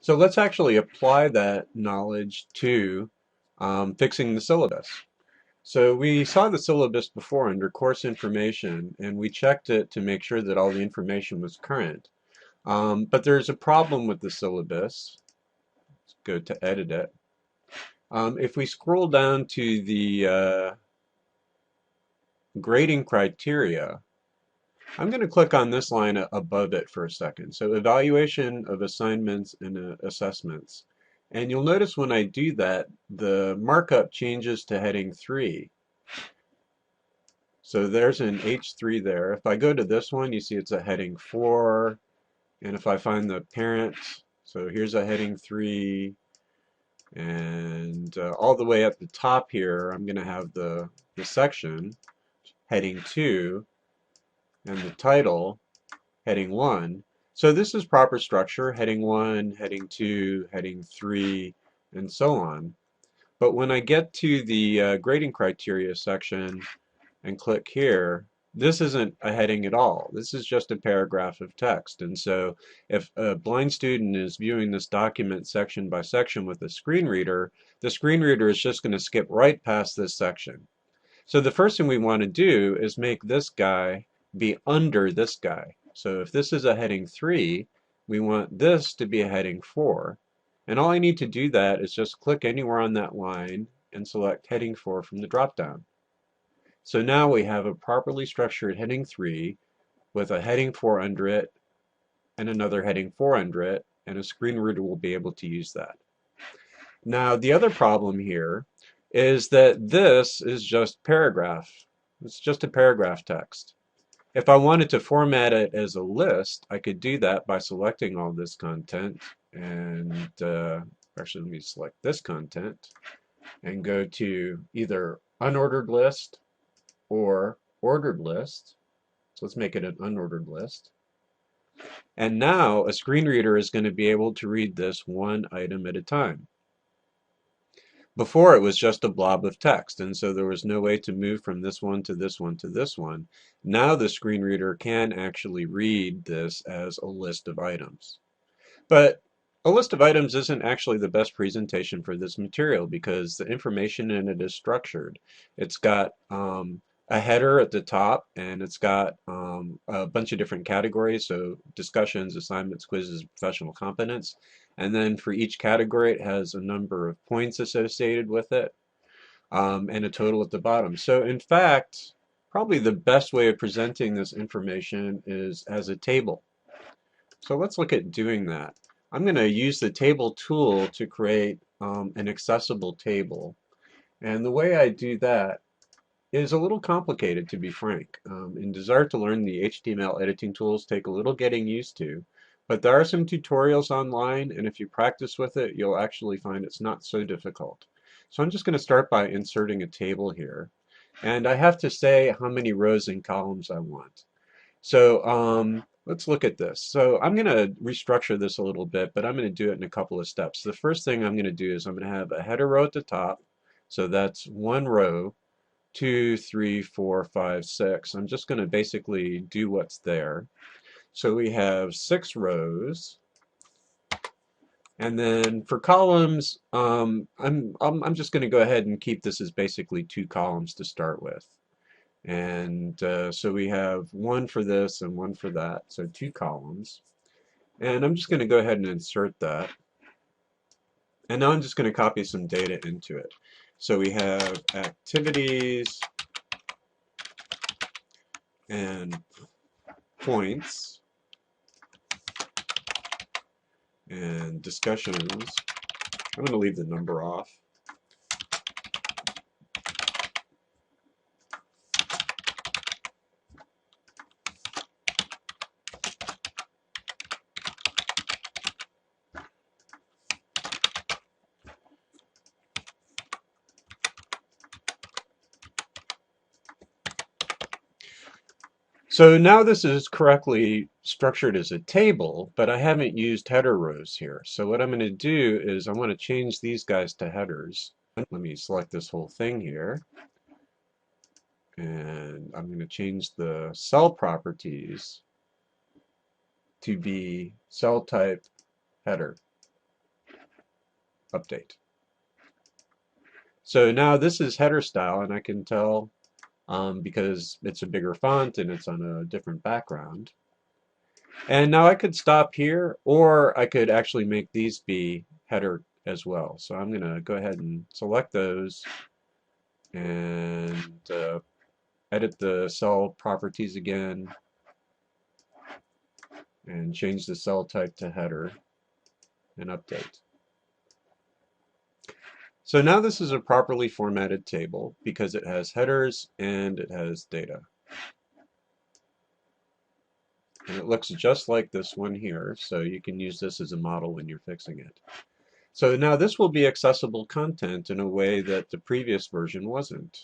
So let's actually apply that knowledge to fixing the syllabus. So we saw the syllabus before under course information, and we checked it to make sure that all the information was current. But there's a problem with the syllabus. Let's go to edit it. If we scroll down to the grading criteria, I'm going to click on this line above it for a second. So evaluation of assignments and assessments. And you'll notice when I do that, the markup changes to heading 3. So there's an H3 there. If I go to this one, you see it's a heading 4. And if I find the parent, so here's a heading 3. And all the way at the top here, I'm going to have the section, heading 2, and the title, heading 1. So this is proper structure, heading 1, heading 2, heading 3, and so on. But when I get to the grading criteria section and click here, this isn't a heading at all. This is just a paragraph of text. And so if a blind student is viewing this document section by section with a screen reader, the screen reader is just going to skip right past this section. So the first thing we want to do is make this guy be under this guy. So if this is a heading 3, we want this to be a heading 4. And all I need to do that is just click anywhere on that line and select heading 4 from the dropdown. So now we have a properly structured heading 3 with a heading 4 under it and another heading 4 under it, and a screen reader will be able to use that. Now the other problem here is that this is just paragraph. It's just a paragraph text. If I wanted to format it as a list, I could do that by selecting all this content and actually let me select this content and go to either unordered list or ordered list. So let's make it an unordered list. And now a screen reader is going to be able to read this one item at a time. Before it was just a blob of text, and so there was no way to move from this one to this one to this one. Now the screen reader can actually read this as a list of items. But a list of items isn't actually the best presentation for this material because the information in it is structured. It's got a header at the top, and it's got a bunch of different categories, so discussions, assignments, quizzes, professional competence. And then for each category, it has a number of points associated with it, and a total at the bottom. So in fact, probably the best way of presenting this information is as a table. So let's look at doing that. I'm going to use the table tool to create an accessible table. And the way I do that is a little complicated, to be frank. In desire to learn, the HTML editing tools take a little getting used to, but there are some tutorials online, and if you practice with it, you'll actually find it's not so difficult. So I'm just going to start by inserting a table here, and I have to say how many rows and columns I want. So let's look at this. So I'm going to restructure this a little bit, but I'm going to do it in a couple of steps. The first thing I'm going to do is I'm going to have a header row at the top, so that's one row. 2, 3, 4, 5, 6. I'm just going to basically do what's there. So we have 6 rows. And then for columns, I'm just going to go ahead and keep this as basically 2 columns to start with. And so we have one for this and one for that, so 2 columns. And I'm just going to go ahead and insert that. And now I'm just going to copy some data into it. So we have activities and points and discussions. I'm going to leave the number off. So now this is correctly structured as a table, but I haven't used header rows here. So what I'm going to do is I want to change these guys to headers. Let me select this whole thing here. And I'm going to change the cell properties to be cell type header. update. So now this is header style, and I can tell because it's a bigger font and it's on a different background. And now I could stop here, or I could actually make these be header as well. So I'm going to go ahead and select those and edit the cell properties again and change the cell type to header and update. So now this is a properly formatted table because it has headers and it has data. And it looks just like this one here, so you can use this as a model when you're fixing it. So now this will be accessible content in a way that the previous version wasn't.